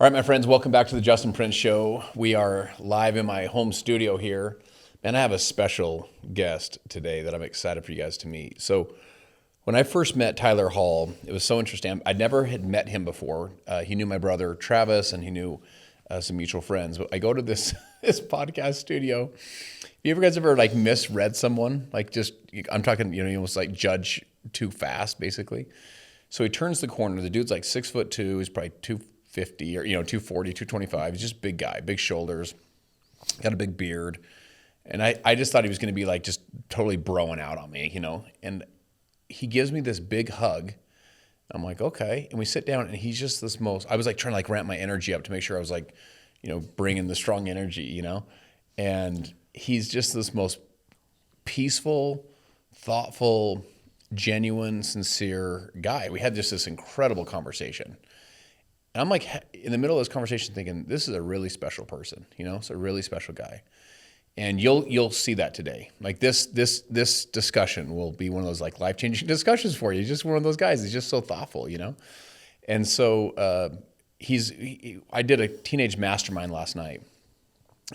All right, my friends, welcome back to the Justin Prince Show. We are live in my home studio here, and I have a special guest today that I'm excited for you guys to meet. So when I first met Tyler Hall, it was so interesting. I never had met him before. He knew my brother Travis, and he knew some mutual friends. But I go to this podcast studio. You guys ever like misread someone? Like just, I'm talking, you almost like judge too fast, basically. So he turns the corner. The dude's like 6'2". He's probably 250 or 240, 225. He's just a big guy, big shoulders, got a big beard. And I just thought he was going to be like just totally broing out on me, And he gives me this big hug. I'm like, okay. And we sit down and he's just I was like trying to like ramp my energy up to make sure I was like, bringing the strong energy, And he's just this most peaceful, thoughtful, genuine, sincere guy. We had just this incredible conversation. And I'm like in the middle of this conversation thinking, this is a really special person, it's a really special guy. And you'll see that today. Like this discussion will be one of those like life-changing discussions for you. He's just one of those guys. He's just so thoughtful, And so I did a teenage mastermind last night,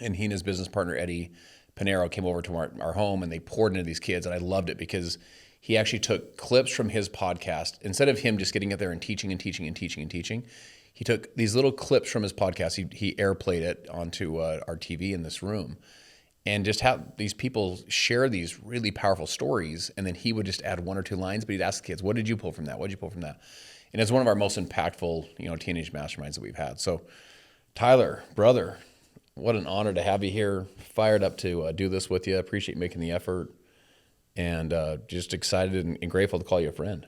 and he and his business partner, Eddie Panero, came over to our home, and they poured into these kids, and I loved it because he actually took clips from his podcast. Instead of him just getting up there and teaching, he took these little clips from his podcast. He airplayed it onto our TV in this room, and just have these people share these really powerful stories. And then he would just add one or two lines, but he'd ask the kids, "What did you pull from that? What did you pull from that?" And it's one of our most impactful, teenage masterminds that we've had. So, Tyler, brother, what an honor to have you here. Fired up to do this with you. Appreciate making the effort, and just excited and grateful to call you a friend.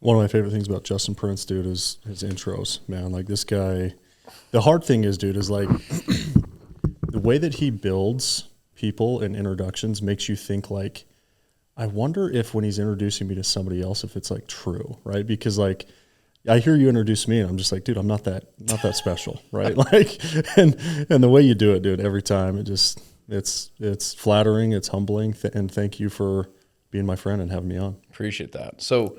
One of my favorite things about Justin Prince, dude, is his intros, man. Like this guy, the hard thing is, dude, is like the way that he builds people and introductions makes you think like, I wonder if when he's introducing me to somebody else, if it's like true, right? Because like I hear you introduce me and I'm just like, dude, I'm not that special, right? Like, and the way you do it, dude, every time it's flattering, it's humbling, and thank you for being my friend and having me on. Appreciate that. So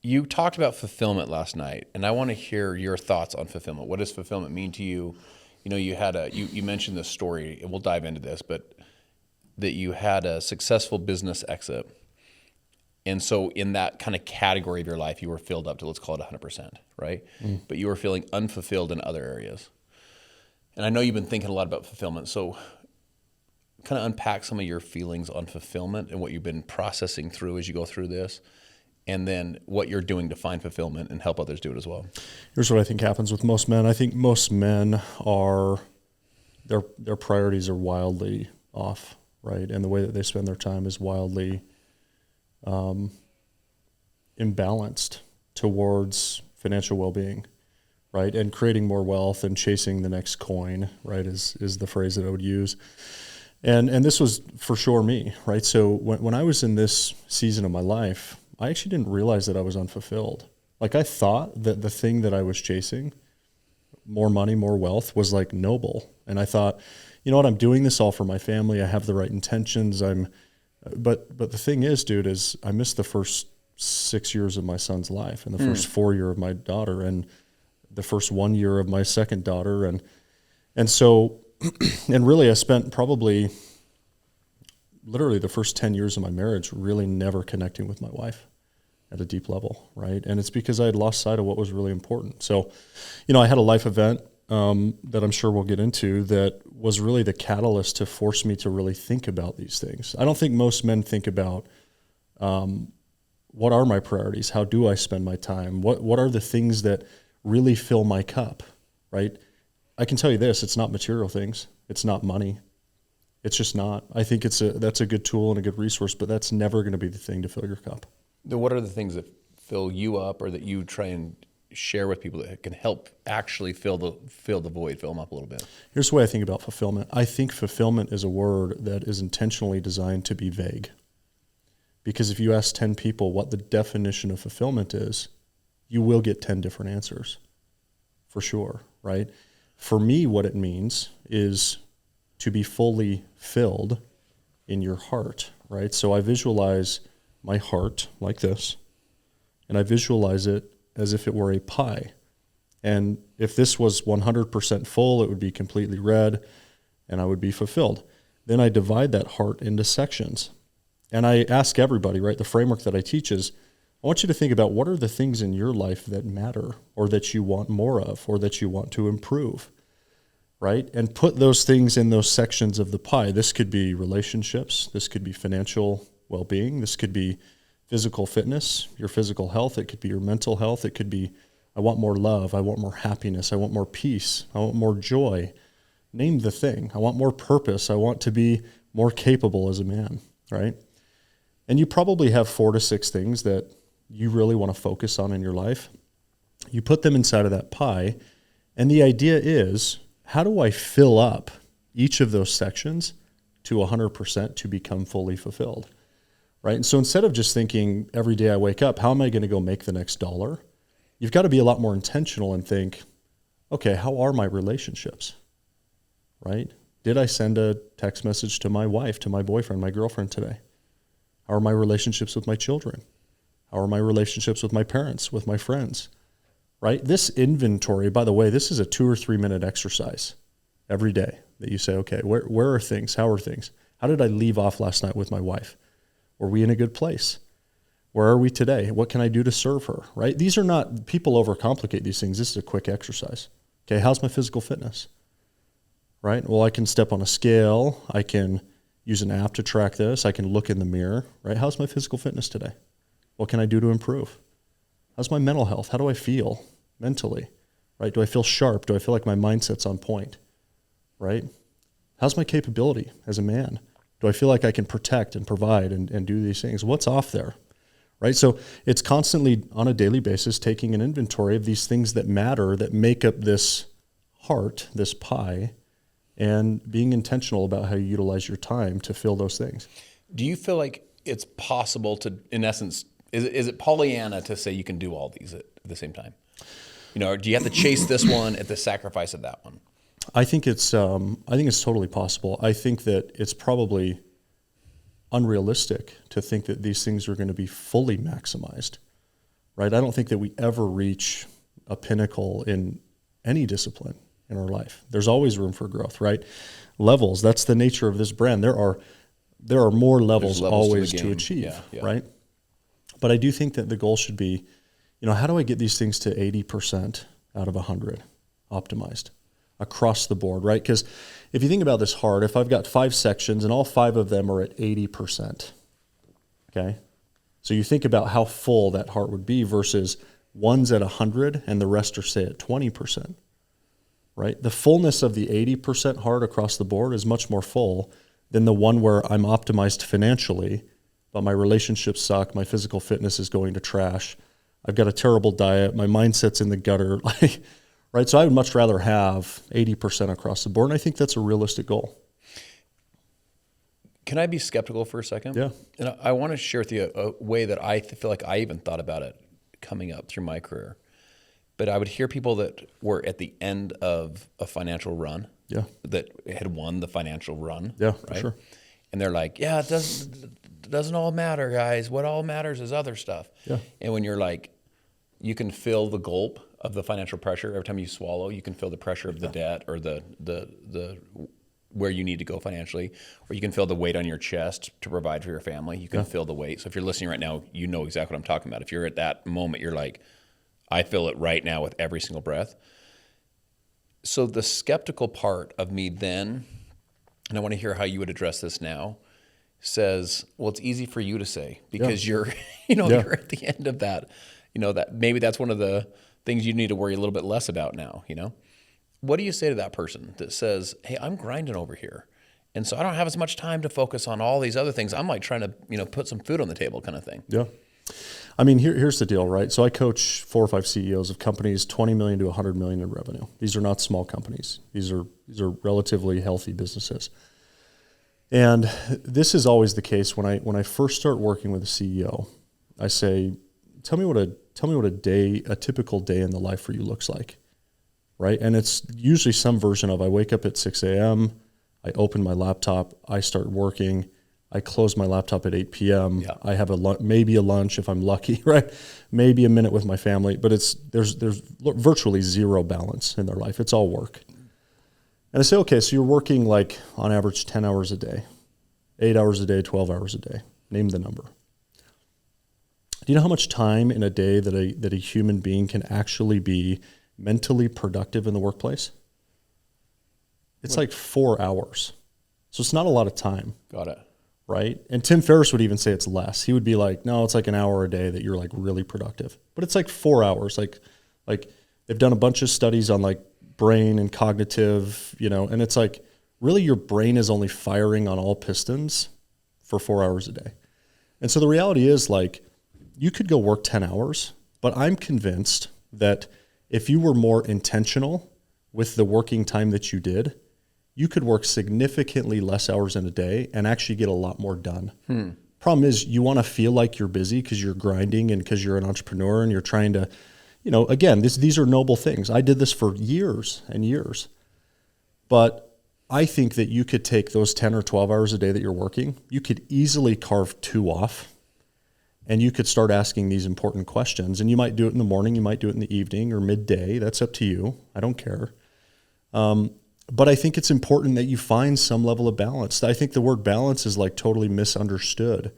you talked about fulfillment last night, and I want to hear your thoughts on fulfillment. What does fulfillment mean to you? You mentioned this story, and we'll dive into this, but that you had a successful business exit. And so in that kind of category of your life, you were filled up to, let's call it 100%, right? But you were feeling unfulfilled in other areas. And I know you've been thinking a lot about fulfillment. So kind of unpack some of your feelings on fulfillment and what you've been processing through as you go through this, and then what you're doing to find fulfillment and help others do it as well. Here's what I think happens with most men. I think most men their priorities are wildly off, right? And the way that they spend their time is wildly imbalanced towards financial well-being, right? And creating more wealth and chasing the next coin, right, is the phrase that I would use. And this was for sure me, right? So when I was in this season of my life, I actually didn't realize that I was unfulfilled. Like I thought that the thing that I was chasing, more money, more wealth, was like noble. And I thought, you know what, I'm doing this all for my family. I have the right intentions. But the thing is, dude, is I missed the first 6 years of my son's life and the first 4 year of my daughter and the first 1 year of my second daughter. And so, and really I spent probably literally the first 10 years of my marriage really never connecting with my wife at a deep level, right? And it's because I had lost sight of what was really important. So, I had a life event that I'm sure we'll get into that was really the catalyst to force me to really think about these things. I don't think most men think about what are my priorities? How do I spend my time? What are the things that really fill my cup, right? I can tell you this, it's not material things. It's not money. It's just not. I think that's a good tool and a good resource, but that's never going to be the thing to fill your cup. Then what are the things that fill you up or that you try and share with people that can help actually fill the void, fill them up a little bit? Here's the way I think about fulfillment. I think fulfillment is a word that is intentionally designed to be vague. Because if you ask 10 people what the definition of fulfillment is, you will get 10 different answers, for sure, right? For me, what it means is to be fully filled in your heart, right? So I visualize my heart like this, and I visualize it as if it were a pie. And if this was 100% full, it would be completely red and I would be fulfilled. Then I divide that heart into sections. And I ask everybody, right, the framework that I teach is, I want you to think about what are the things in your life that matter or that you want more of or that you want to improve, right? And put those things in those sections of the pie. This could be relationships. This could be financial well-being. This could be physical fitness, your physical health. It could be your mental health. It could be, I want more love. I want more happiness. I want more peace. I want more joy. Name the thing. I want more purpose. I want to be more capable as a man, right? And you probably have 4 to 6 things that you really want to focus on in your life. You put them inside of that pie, and the idea is, how do I fill up each of those sections to 100% to become fully fulfilled, right? And so instead of just thinking every day I wake up, how am I going to go make the next dollar? You've got to be a lot more intentional and think, okay, how are my relationships, right? Did I send a text message to my wife, to my boyfriend, my girlfriend today? How are my relationships with my children? How are my relationships with my parents, with my friends, right? This inventory, by the way, this is a 2 or 3 minute exercise every day that you say, okay, where are things? How are things? How did I leave off last night with my wife? Were we in a good place? Where are we today? What can I do to serve her, right? These are not, people overcomplicate these things. This is a quick exercise. Okay, how's my physical fitness, right? Well, I can step on a scale. I can use an app to track this. I can look in the mirror, right? How's my physical fitness today? What can I do to improve? How's my mental health? How do I feel mentally, right? Do I feel sharp? Do I feel like my mindset's on point, right? How's my capability as a man? Do I feel like I can protect and provide and do these things? What's off there, right? So it's constantly on a daily basis taking an inventory of these things that matter, that make up this heart, this pie, and being intentional about how you utilize your time to fill those things. Do you feel like it's possible to, in essence, is it Pollyanna to say you can do all these at the same time? You know, or do you have to chase this one at the sacrifice of that one? I think it's totally possible. I think that it's probably unrealistic to think that these things are going to be fully maximized, right? I don't think that we ever reach a pinnacle in any discipline in our life. There's always room for growth, right? Levels, that's the nature of this brand. There are more levels always to achieve, right? But I do think that the goal should be, you know, how do I get these things to 80% out of 100 optimized across the board, right? Because if you think about this heart, if I've got 5 sections and all 5 of them are at 80%, okay? So you think about how full that heart would be versus one's at 100 and the rest are, say, at 20%, right? The fullness of the 80% heart across the board is much more full than the one where I'm optimized financially, but my relationships suck, my physical fitness is going to trash, I've got a terrible diet, my mindset's in the gutter, right? So I would much rather have 80% across the board, and I think that's a realistic goal. Can I be skeptical for a second? Yeah. And I want to share with you a way that I feel like I even thought about it coming up through my career. But I would hear people that were at the end of a financial run, that had won the financial run, right? For sure. And they're like, yeah, it doesn't all matter, guys. What all matters is other stuff. Yeah. And when you're like, you can feel the gulp of the financial pressure every time you swallow. You can feel the pressure of the debt or the where you need to go financially, or you can feel the weight on your chest to provide for your family. You can feel the weight. So if you're listening right now, you know exactly what I'm talking about. If you're at that moment, you're like, I feel it right now with every single breath. So the skeptical part of me then, and I want to hear how you would address this now, says, well, it's easy for you to say because you're, you're at the end of that, that maybe that's one of the things you need to worry a little bit less about now, What do you say to that person that says, hey, I'm grinding over here, and so I don't have as much time to focus on all these other things. I'm like trying to, put some food on the table kind of thing. Yeah. I mean, here's the deal, right? So I coach 4 or 5 CEOs of companies, 20 million to 100 million in revenue. These are not small companies. These are relatively healthy businesses. And this is always the case when I first start working with a CEO. I say, tell me what a typical day in the life for you looks like, right? And it's usually some version of I wake up at 6 a.m., I open my laptop, I start working, I close my laptop at 8 p.m. Yeah. I have maybe a lunch if I'm lucky, right? Maybe a minute with my family, but there's virtually zero balance in their life. It's all work. And I say, okay, so you're working like on average 10 hours a day, 8 hours a day, 12 hours a day. Name the number. Do you know how much time in a day that a human being can actually be mentally productive in the workplace? It's like 4 hours. So it's not a lot of time. Got it. Right? And Tim Ferriss would even say it's less. He would be like, no, it's like an hour a day that you're like really productive. But it's like 4 hours. Like they've done a bunch of studies on like brain and cognitive, and it's like really your brain is only firing on all pistons for 4 hours a day. And so the reality is like you could go work 10 hours, but I'm convinced that if you were more intentional with the working time that you did, you could work significantly less hours in a day and actually get a lot more done. Problem is you want to feel like you're busy because you're grinding and because you're an entrepreneur and you're trying to, again, these are noble things. I did this for years and years. But I think that you could take those 10 or 12 hours a day that you're working, you could easily carve 2 off and you could start asking these important questions. And you might do it in the morning, you might do it in the evening or midday. That's up to you. I don't care. But I think it's important that you find some level of balance. I think the word balance is like totally misunderstood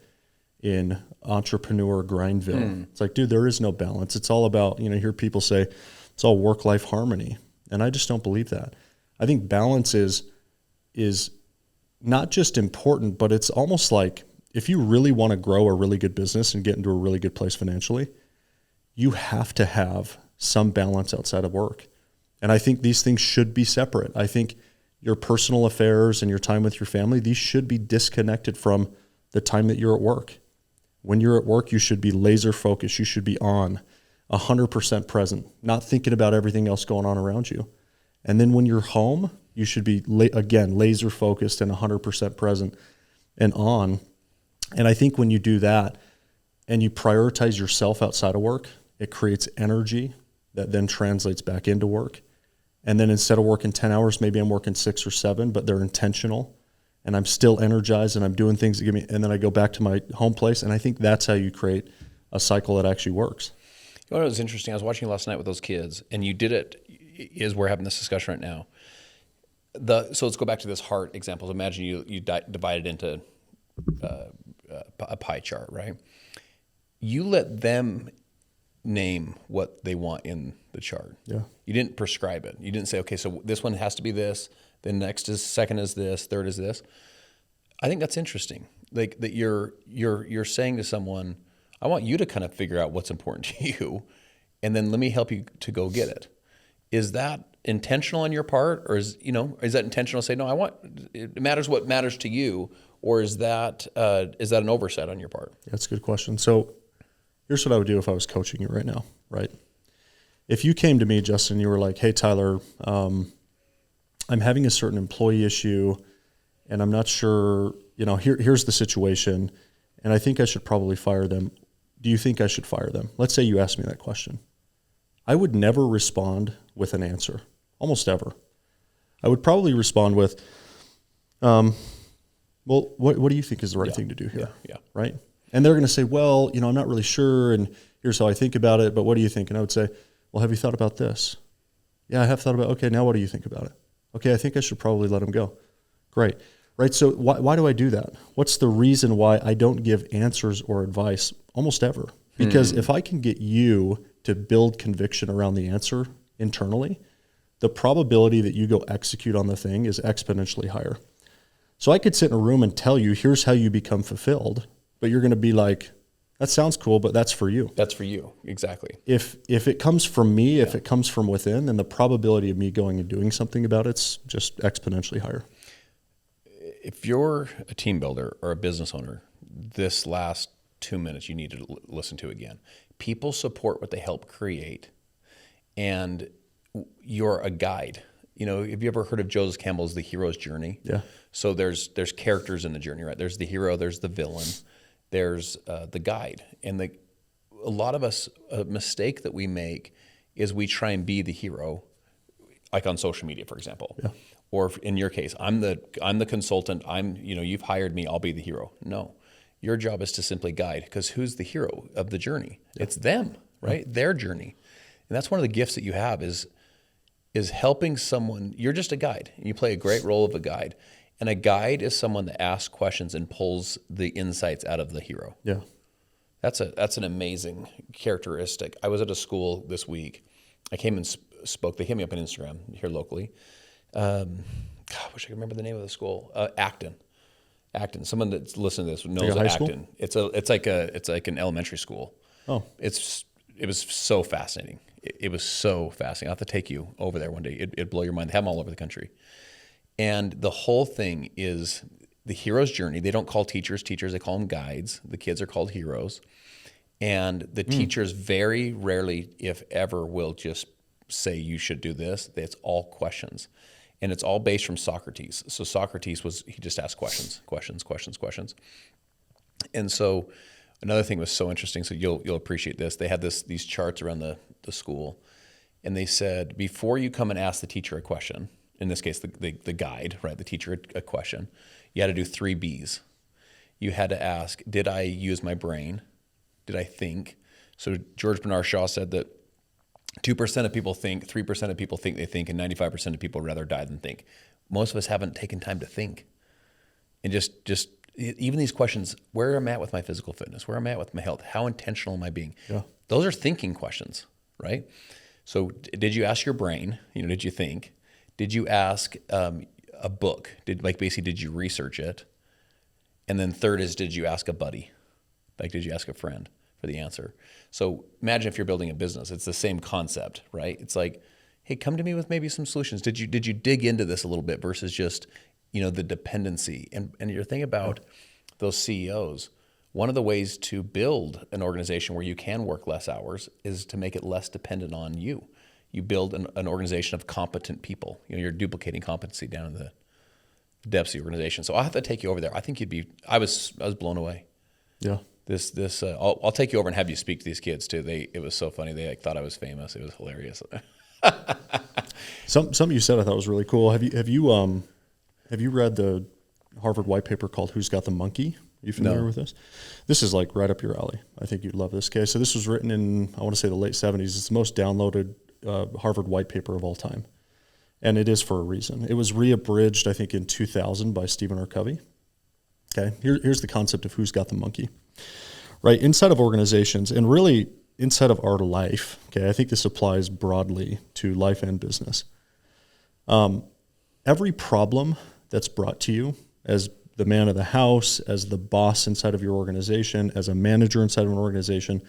in entrepreneur grindville. It's like, dude, there is no balance. It's all about, hear people say it's all work-life harmony. And I just don't believe that. I think balance is not just important, but it's almost like if you really want to grow a really good business and get into a really good place financially, you have to have some balance outside of work. And I think these things should be separate. I think your personal affairs and your time with your family, these should be disconnected from the time that you're at work. When you're at work, you should be laser focused. You should be on 100% present, not thinking about everything else going on around you. And then when you're home, you should be, again, laser focused and 100% present and on. And I think when you do that and you prioritize yourself outside of work, it creates energy that then translates back into work. And then instead of working 10 hours, maybe I'm working 6 or 7, but they're intentional and I'm still energized and I'm doing things that give me, and then I go back to my home place. And I think that's how you create a cycle that actually works. You know what was interesting? I was watching last night with those kids and you did it, we're having this discussion right now. So let's go back to this heart example. Imagine you divide it into a pie chart, right? You let them name what they want in the chart. Yeah. You didn't prescribe it. You didn't say, okay, so this one has to be this, then second is this, third is this. I think that's interesting. Like that you're saying to someone, I want you to kind of figure out what's important to you, and then let me help you to go get it. Is that intentional on your part, or is that intentional to say, no, it matters what matters to you, or is that an oversight on your part? That's a good question. So here's what I would do if I was coaching you right now, right? If you came to me, Justin, you were like, hey, Tyler, I'm having a certain employee issue and I'm not sure, here's the situation and I think I should probably fire them. Do you think I should fire them? Let's say you asked me that question. I would never respond with an answer, almost ever. I would probably respond with, well, what do you think is the right thing to do here? Yeah. Right? And they're going to say, well, I'm not really sure, and here's how I think about it, but what do you think? And I would say, well, have you thought about this? Yeah, I have thought about it. Okay, now what do you think about it? Okay, I think I should probably let him go. Great. Right, so why do I do that? What's the reason why I don't give answers or advice almost ever? Because if I can get you to build conviction around the answer internally, the probability that you go execute on the thing is exponentially higher. So I could sit in a room and tell you, here's how you become fulfilled, but you're going to be like, that sounds cool, but that's for you. That's for you, exactly. If it comes from me, if it comes from within, then the probability of me going and doing something about it's just exponentially higher. If you're a team builder or a business owner, this last 2 minutes you need to listen to again. People support what they help create, and you're a guide. Have you ever heard of Joseph Campbell's The Hero's Journey? Yeah. So there's characters in the journey, right? There's the hero, there's the villain, there's the guide. And a lot of us, a mistake that we make is we try and be the hero like on social media, for example. Yeah. Or in your case, I'm the consultant. You've hired me. I'll be the hero. No, your job is to simply guide, because who's the hero of the journey? Yeah. It's them, right? Yeah. Their journey. And that's one of the gifts that you have is helping someone. You're just a guide. You play a great role of a guide. And a guide is someone that asks questions and pulls the insights out of the hero. Yeah. That's an amazing characteristic. I was at a school this week. I came and spoke. They hit me up on Instagram here locally. I wish I could remember the name of the school. Acton. Someone that's listening to this knows like Acton. It's like an elementary school. Oh. It was so fascinating. It was so fascinating. I'll have to take you over there one day. It'd blow your mind. They have them all over the country. And the whole thing is the hero's journey. They don't call teachers teachers. They call them guides. The kids are called heroes. And the teachers very rarely, if ever, will just say you should do this. It's all questions. And it's all based from Socrates. So Socrates he just asked questions. And so another thing was so interesting, so you'll appreciate this. They had these charts around the school, and they said, before you come and ask the teacher a question, in this case, the guide, right, the teacher a question, you had to do 3 B's. You had to ask, did I use my brain? Did I think? So George Bernard Shaw said that 2% of people think, 3% of people think they think, and 95% of people rather die than think. Most of us haven't taken time to think. And just even these questions, where am I at with my physical fitness? Where am I at with my health? How intentional am I being? Yeah. Those are thinking questions, right? So did you ask your brain? Did you think? Did you ask a book? Did you research it? And then third is, did you ask a buddy? Did you ask a friend for the answer? So imagine if you're building a business, it's the same concept, right? It's like, hey, come to me with maybe some solutions. Did you dig into this a little bit versus just, the dependency? And your thing about those CEOs, one of the ways to build an organization where you can work less hours is to make it less dependent on you. You build an organization of competent people. You're duplicating competency down in the depths of the organization. So I'll have to take you over there. I think I was blown away. Yeah. I'll take you over and have you speak to these kids too. It was so funny. They thought I was famous. It was hilarious. Something you said I thought was really cool. Have you read the Harvard white paper called "Who's Got the Monkey"? Are you familiar with this? This is like right up your alley. I think you'd love this. Okay, so this was written in, I want to say, the late 70s. It's the most downloaded Harvard white paper of all time, and it is for a reason. It was reabridged, I think, in 2000 by Stephen R. Covey. Okay, here's the concept of who's got the monkey. Right, inside of organizations, and really inside of our life, okay, I think this applies broadly to life and business. Every problem that's brought to you as the man of the house, as the boss inside of your organization, as a manager inside of an organization,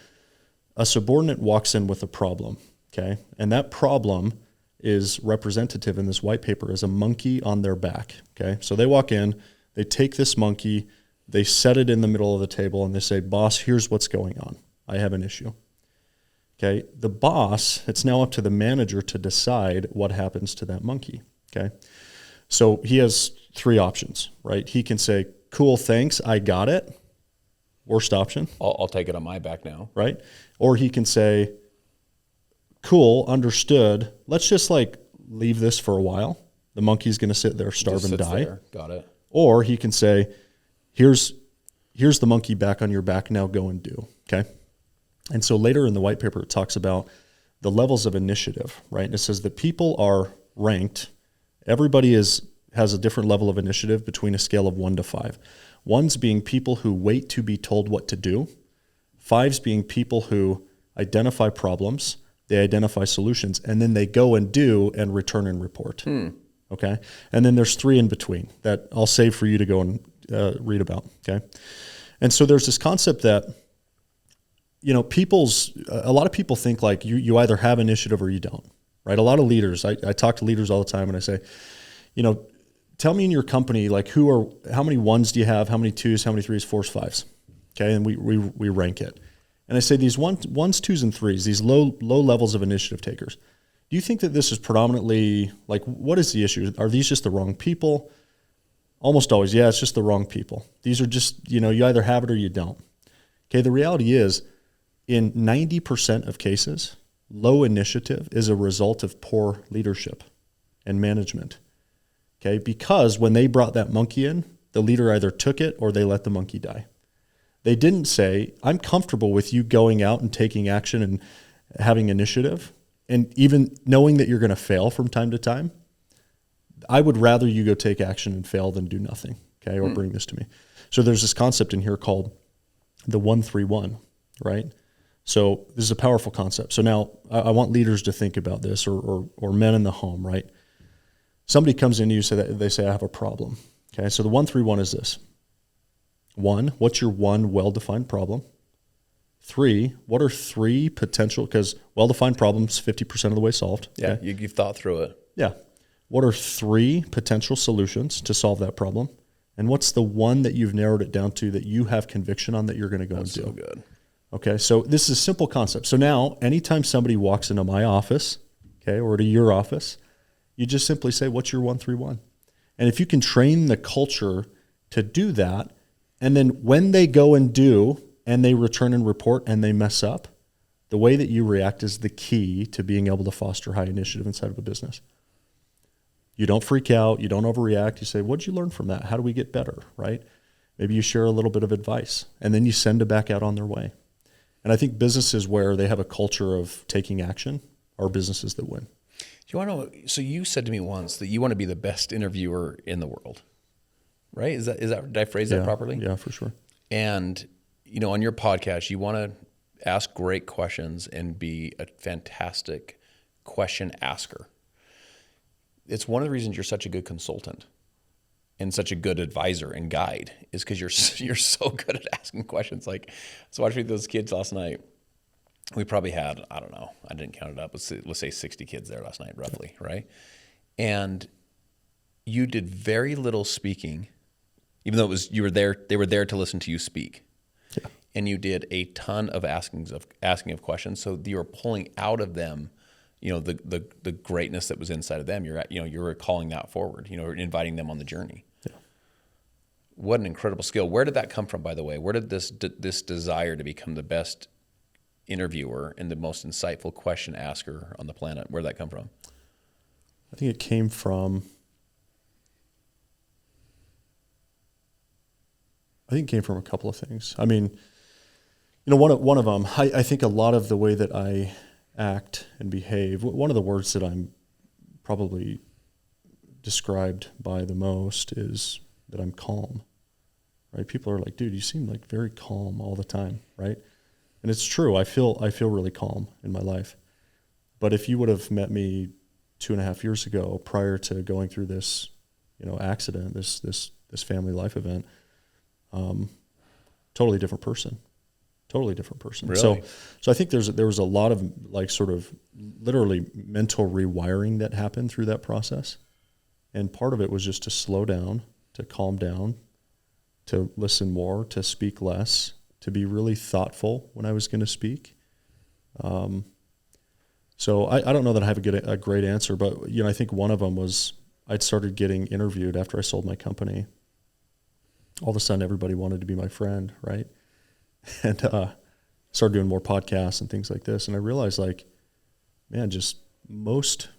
a subordinate walks in with a problem, okay? And that problem is representative in this white paper as a monkey on their back, okay? So they walk in, they take this monkey, they set it in the middle of the table, and they say, boss, here's what's going on. I have an issue. Okay, the boss, it's now up to the manager to decide what happens to that monkey, okay? So he has 3 options, right? He can say, cool, thanks, I got it. Worst option. I'll take it on my back now. Right? Or he can say, cool, understood. Let's just leave this for a while. The monkey's going to sit there, starve and die. There. Got it. Or he can say, here's the monkey back on your back, now go and do, okay? And so later in the white paper, it talks about the levels of initiative, right? And it says that people are ranked. Everybody has a different level of initiative between a scale of 1 to 5. 1's being people who wait to be told what to do. 5's being people who identify problems, they identify solutions, and then they go and do and return and report. Okay? And then there's 3 in between that I'll save for you to go and read about, okay? And so there's this concept that, a lot of people think you either have initiative or you don't, right? A lot of leaders, I talk to leaders all the time and I say, tell me in your company, how many 1s do you have? How many 2s? How many 3s, 4s, 5s? Okay, and we rank it. And I say these 1s, 2s, and 3s, these low levels of initiative takers. Do you think that this is predominantly, what is the issue? Are these just the wrong people? Almost always, yeah, it's just the wrong people. These are just, you either have it or you don't. Okay, the reality is, in 90% of cases, low initiative is a result of poor leadership. and management. Okay, because when they brought that monkey in, the leader either took it or they let the monkey die. They didn't say, I'm comfortable with you going out and taking action and having initiative, and even knowing that you're going to fail from time to time. I would rather you go take action and fail than do nothing, okay, or bring this to me. So there's this concept in here called the 1-3-1, right? So this is a powerful concept. So now I want leaders to think about this, or men in the home, right? Somebody comes in to you, they say, I have a problem. Okay, so the 1-3-1 is this. 1, what's your one well-defined problem? 3, what are 3 potential, because well-defined problems, 50% of the way solved. Yeah, okay? you've thought through it. Yeah. What are 3 potential solutions to solve that problem? And what's the one that you've narrowed it down to that you have conviction on that you're going to go and do? So good. Okay, so this is a simple concept. So now, anytime somebody walks into my office, okay, or to your office, you just simply say, what's your 1-3-1? And if you can train the culture to do that, and then when they go and do, and they return and report and they mess up, the way that you react is the key to being able to foster high initiative inside of a business. You don't freak out. You don't overreact. You say, what did you learn from that? How do we get better, right? Maybe you share a little bit of advice, and then you send them back out on their way. And I think businesses where they have a culture of taking action are businesses that win. Do you want to know, so you said to me once that you want to be the best interviewer in the world, right? Is that did I phrase that properly? Yeah, for sure. And, you know, on your podcast, you want to ask great questions and be a fantastic question asker. It's one of the reasons you're such a good consultant and such a good advisor and guide is because you're so good at asking questions. Like, so watching those kids last night, we probably had, I don't know, I didn't count it up. Let's say 60 kids there last night, roughly, right? And you did very little speaking, even though they were there to listen to you speak. Yeah. And you did a ton of asking of questions. So you were pulling out of them, you know, the greatness that was inside of them. You're calling that forward, you know, inviting them on the journey. Yeah. What an incredible skill. Where did that come from, by the way? Where did this desire to become the best interviewer and the most insightful question asker on the planet, where did that come from? I think it came from a couple of things. I mean, you know, one of them, I think a lot of the way that I act and behave, one of the words that I'm probably described by the most is that I'm calm, right? People are like, dude, you seem like very calm all the time, right? And it's true. I feel really calm in my life. But if you would have met me 2.5 years ago, prior to going through this, you know, accident, this family life event, totally different person. Really? So I think there was a lot of like sort of literally mental rewiring that happened through that process. And part of it was just to slow down, to calm down, to listen more, to speak less, to be really thoughtful when I was going to speak. So I don't know that I have a great answer, but you know, I think one of them was I'd started getting interviewed after I sold my company. All of a sudden, everybody wanted to be my friend, right? And started doing more podcasts and things like this. And I realized, like, man, just most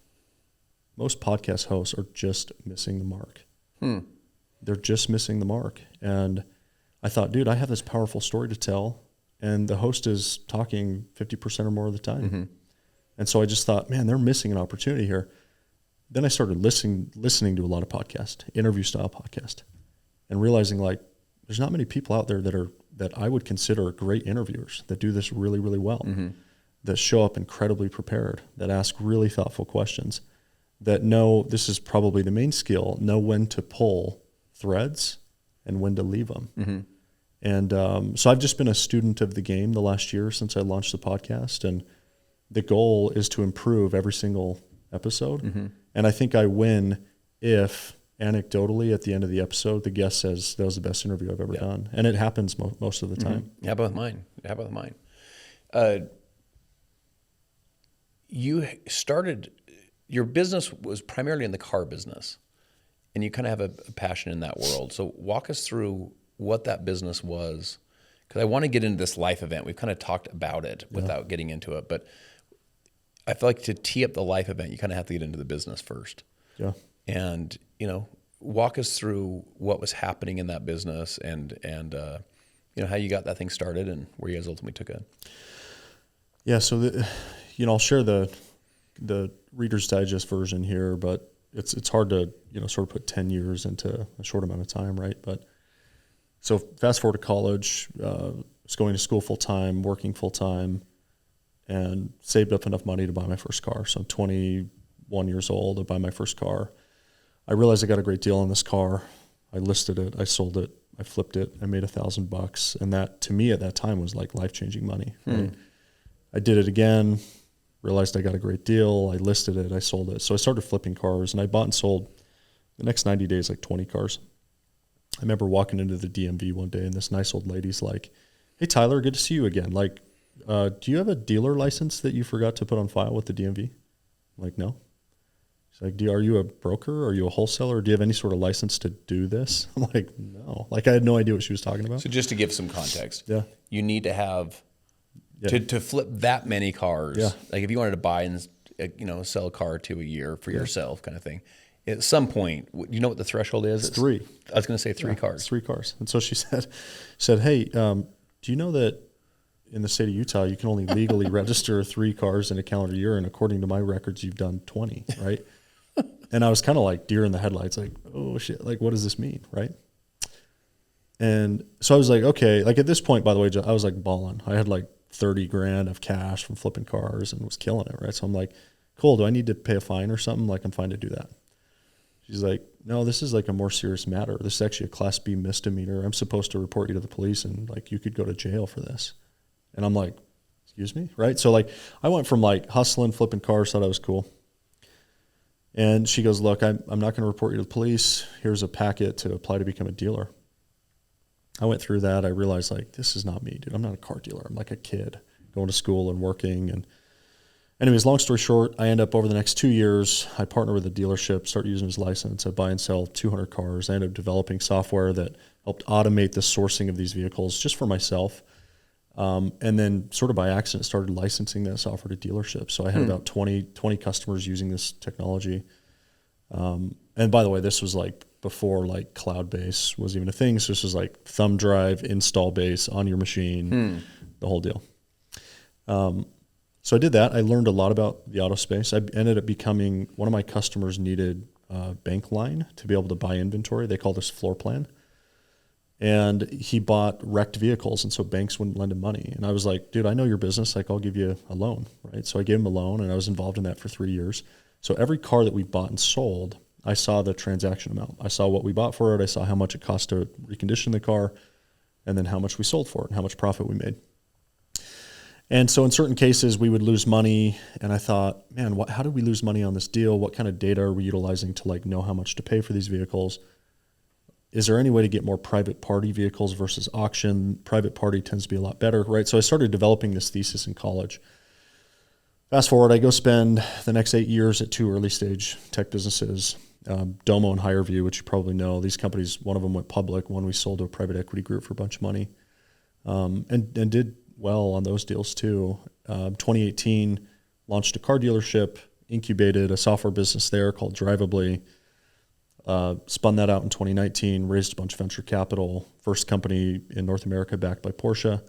podcast hosts are just missing the mark. They're just missing the mark. And I thought, dude, I have this powerful story to tell, and the host is talking 50% or more of the time. Mm-hmm. And so I just thought, man, they're missing an opportunity here. Then I started listening to a lot of podcasts, interview style podcasts, and realizing, like, there's not many people out there that I would consider great interviewers that do this really, really well, that show up incredibly prepared, that ask really thoughtful questions, that know, this is probably the main skill, know when to pull threads and when to leave them. Mm-hmm. And so I've just been a student of the game the last year since I launched the podcast, and the goal is to improve every single episode. Mm-hmm. And I think I win if anecdotally at the end of the episode, the guest says that was the best interview I've ever done. And it happens most of the time. How about mine? You started, your business was primarily in the car business, and you kind of have a passion in that world. So walk us through what that business was, because I want to get into this life event. We've kind of talked about it without getting into it, but I feel like to tee up the life event, you kind of have to get into the business first. Yeah. And, walk us through what was happening in that business and how you got that thing started and where you guys ultimately took it. Yeah. So, I'll share the Reader's Digest version here, but it's hard to, sort of put 10 years into a short amount of time, right? But so fast forward to college, was going to school full time, working full time, and saved up enough money to buy my first car. So I'm 21 years old. I buy my first car. I realized I got a great deal on this car. I listed it. I sold it. I flipped it. I made $1,000, and that to me at that time was like life-changing money. Right? I did it again. Realized I got a great deal. I listed it. I sold it. So I started flipping cars, and I bought and sold the next 90 days like 20 cars. I remember walking into the DMV one day, and this nice old lady's like, "Hey Tyler, good to see you again. Like, do you have a dealer license that you forgot to put on file with the DMV?" I'm like, "No." She's like, "Are you a broker? Are you a wholesaler? Do you have any sort of license to do this?" I'm like, "No." Like, I had no idea what she was talking about. So just to give some context, Yeah. you need to have to flip that many cars. Yeah. Like if you wanted to buy and sell a car or two a year for yourself, kind of thing. At some point, you know what the threshold is? It's 3. I was going to say 3 cars. It's 3 cars. And so she said, "Hey, do you know that in the state of Utah, you can only legally register 3 cars in a calendar year, and according to my records, you've done 20, right?" And I was kind of like deer in the headlights, like, oh shit, like what does this mean, right? And so I was like, okay, like at this point, by the way, I was like balling. I had like 30 grand of cash from flipping cars and was killing it, right? So I'm like, cool, do I need to pay a fine or something? Like, I'm fine to do that. She's like, "No, this is like a more serious matter. This is actually a Class B misdemeanor. I'm supposed to report you to the police, and like you could go to jail for this." And I'm like, "Excuse me?" Right? So like I went from like hustling, flipping cars, thought I was cool. And she goes, "Look, I'm not going to report you to the police. Here's a packet to apply to become a dealer." I went through that. I realized like, this is not me, dude. I'm not a car dealer. I'm like a kid going to school and working. And anyways, long story short, I end up over the next 2 years, I partner with a dealership, start using his license. I buy and sell 200 cars. I end up developing software that helped automate the sourcing of these vehicles just for myself. And then sort of by accident started licensing that software to dealerships. So I had about 20 customers using this technology. And by the way, this was like before like cloud base was even a thing. So this was like thumb drive, install base on your machine, the whole deal. So I did that. I learned a lot about the auto space. I ended up becoming, one of my customers needed a bank line to be able to buy inventory. They call this floor plan. And he bought wrecked vehicles, and so banks wouldn't lend him money. And I was like, "Dude, I know your business. Like, I'll give you a loan," right? So I gave him a loan, and I was involved in that for 3 years. So every car that we bought and sold, I saw the transaction amount. I saw what we bought for it. I saw how much it cost to recondition the car, and then how much we sold for it and how much profit we made. And so in certain cases, we would lose money, and I thought, man, how did we lose money on this deal? What kind of data are we utilizing to like know how much to pay for these vehicles? Is there any way to get more private party vehicles versus auction? Private party tends to be a lot better, right? So I started developing this thesis in college. Fast forward, I go spend the next 8 years at 2 early stage tech businesses, Domo and HireView, which you probably know. These companies, one of them went public, one we sold to a private equity group for a bunch of money, and did well on those deals too. 2018, launched a car dealership, incubated a software business there called Drivably. Spun that out in 2019, raised a bunch of venture capital, first company in North America backed by Porsche.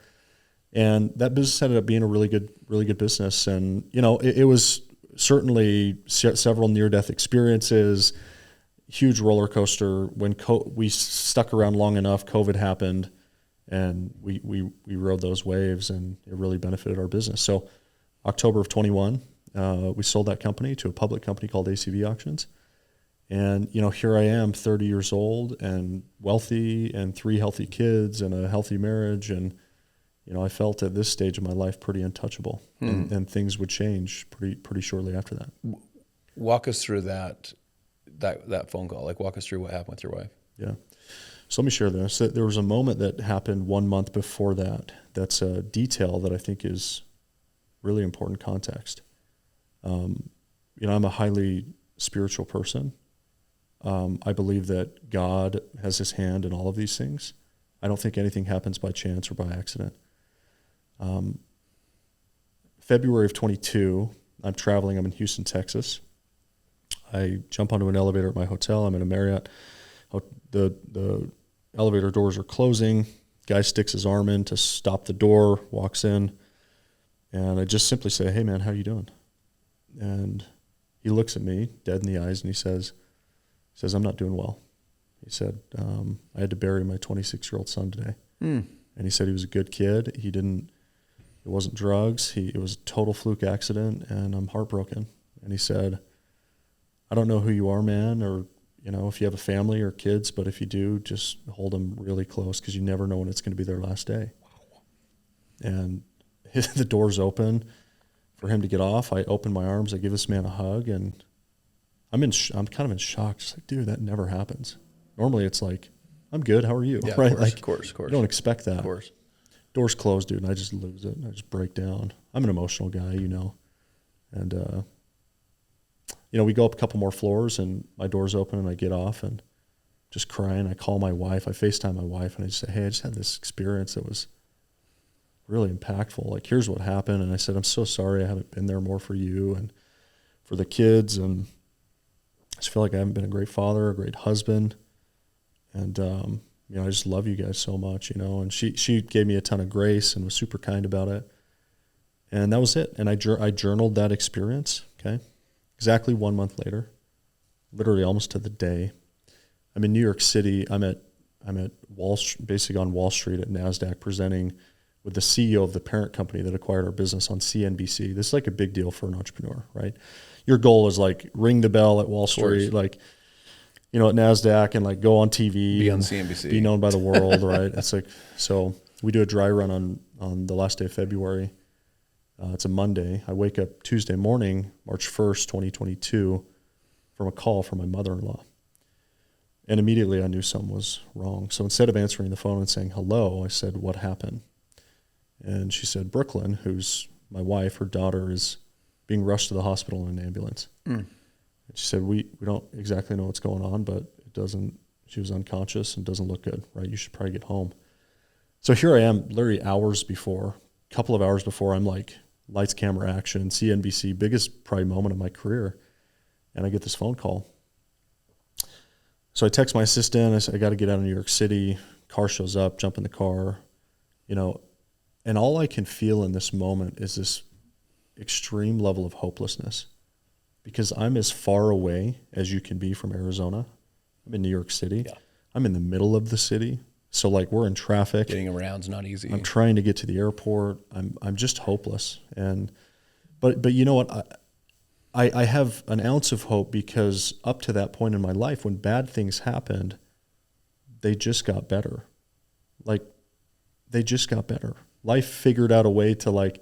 And that business ended up being a really good business. And, it was certainly several near-death experiences, huge roller coaster. When we stuck around long enough, COVID happened, and we rode those waves, and it really benefited our business. So October of 21, we sold that company to a public company called ACV Auctions. And, here I am, 30 years old and wealthy and 3 healthy kids and a healthy marriage. And, I felt at this stage of my life pretty untouchable, and things would change pretty shortly after that. Walk us through that phone call. Like, walk us through what happened with your wife. Yeah. So let me share this. There was a moment that happened 1 month before that. That's a detail that I think is really important context. I'm a highly spiritual person. I believe that God has his hand in all of these things. I don't think anything happens by chance or by accident. February of 22, I'm traveling. I'm in Houston, Texas. I jump onto an elevator at my hotel. I'm in a Marriott. The elevator doors are closing. Guy sticks his arm in to stop the door, walks in, and I just simply say, "Hey, man, how you doing?" And he looks at me dead in the eyes, and he says, "I'm not doing well." He said, "I had to bury my 26-year-old son today." And he said he was a good kid. It wasn't drugs. It was a total fluke accident, and I'm heartbroken. And he said, "I don't know who you are, man, or if you have a family or kids, but if you do, just hold them really close because you never know when it's going to be their last day." And the door's open for him to get off. I open my arms. I give this man a hug, and I'm kind of in shock. Just like, dude, that never happens. Normally, it's like, "I'm good. How are you?" Yeah, right? Of course. You don't expect that. Of course. Door's closed, dude, and I just lose it. I just break down. I'm an emotional guy, and we go up a couple more floors, and my door's open, and I get off, and just crying. I call my wife. I FaceTime my wife, and I just say, "Hey, I just had this experience that was really impactful. Like, here's what happened." And I said, "I'm so sorry I haven't been there more for you and for the kids, and I just feel like I haven't been a great father, a great husband, and I just love you guys so much, And she gave me a ton of grace and was super kind about it, and that was it. And I journaled that experience. Okay, exactly 1 month later, literally almost to the day, I'm in New York City. I'm at basically on Wall Street at NASDAQ presenting with the CEO of the parent company that acquired our business on CNBC. This is like a big deal for an entrepreneur, right? Your goal is like ring the bell at Wall Street, like, at NASDAQ, and like go on TV. Be on CNBC. Be known by the world, right? It's like, so we do a dry run on the last day of February. It's a Monday. I wake up Tuesday morning, March 1st, 2022, from a call from my mother-in-law. And immediately I knew something was wrong. So instead of answering the phone and saying hello, I said, "What happened?" And she said, "Brooklyn," who's my wife, her daughter is being rushed to the hospital in an ambulance. And she said, we don't exactly know what's going on, but she was unconscious and doesn't look good, right? You should probably get home. So here I am, literally a couple of hours before, I'm like, lights, camera, action, CNBC, biggest probably moment of my career. And I get this phone call. So I text my assistant. I said, "I got to get out of New York City." Car shows up, jump in the car, and all I can feel in this moment is this extreme level of hopelessness, because I'm as far away as you can be from Arizona. I'm in New York City. Yeah. I'm in the middle of the city. So like we're in traffic. Getting around's not easy. I'm trying to get to the airport. I'm just hopeless. But you know what? I have an ounce of hope, because up to that point in my life, when bad things happened, they just got better. Like, they just got better. Life figured out a way to, like,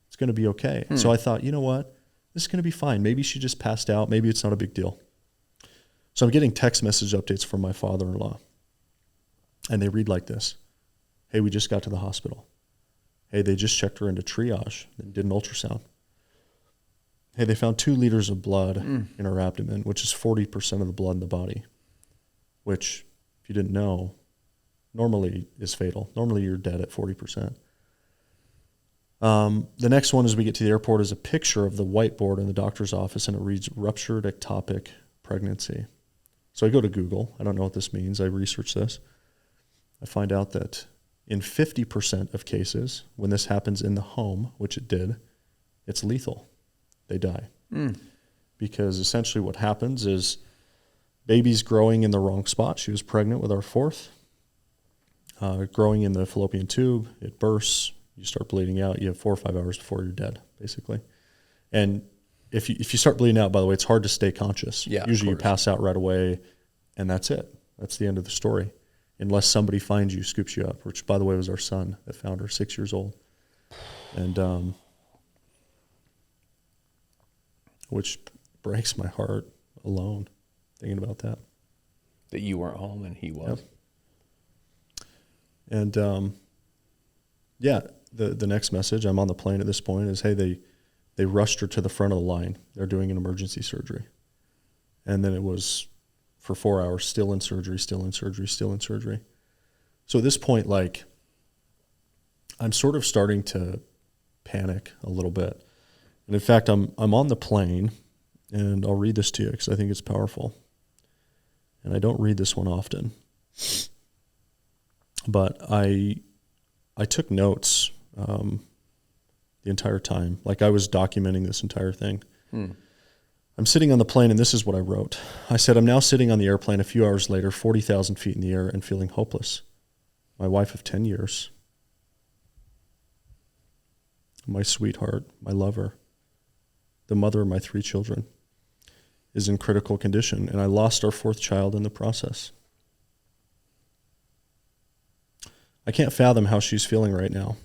it's going to be okay. So I thought, you know what? This is going to be fine. Maybe she just passed out. Maybe it's not a big deal. So I'm getting text message updates from my father-in-law. And they read like this: "Hey, we just got to the hospital. Hey, they just checked her into triage and did an ultrasound. Hey, they found 2 liters of blood in her abdomen, which is 40% of the blood in the body, which, if you didn't know, normally is fatal. Normally you're dead at 40%. The next one, as we get to the airport, is a picture of the whiteboard in the doctor's office, and it reads ruptured ectopic pregnancy. So I go to Google. I don't know what this means. I research this. I find out that in 50% of cases, when this happens in the home, which it did, it's lethal. They die. Because essentially what happens is baby's growing in the wrong spot. She was pregnant with our 4th, growing in the fallopian tube. It bursts. You start bleeding out. You have 4 or 5 hours before you're dead, basically. And if you start bleeding out, by the way, it's hard to stay conscious. Yeah, usually you pass out right away, and that's it. That's the end of the story, unless somebody finds you, scoops you up, which, by the way, was our son that found her, 6 years old. And which breaks my heart alone thinking about that. That you weren't home and he was. Yep. And the next message, I'm on the plane at this point, is, hey, they rushed her to the front of the line. They're doing an emergency surgery. And then it was for 4 hours, still in surgery, still in surgery, still in surgery. So at this point, like, I'm sort of starting to panic a little bit. And in fact, I'm on the plane, And I'll read this to you because I think it's powerful. And I don't read this one often. But I took notes the entire time. Like I was documenting this entire thing. I'm sitting on the plane, and this is what I wrote. I said, I'm now sitting on the airplane a few hours later, 40,000 feet in the air, and feeling hopeless. My wife of 10 years, my sweetheart, my lover, the mother of my 3 children, is in critical condition, and I lost our 4th child in the process. I can't fathom how she's feeling right now.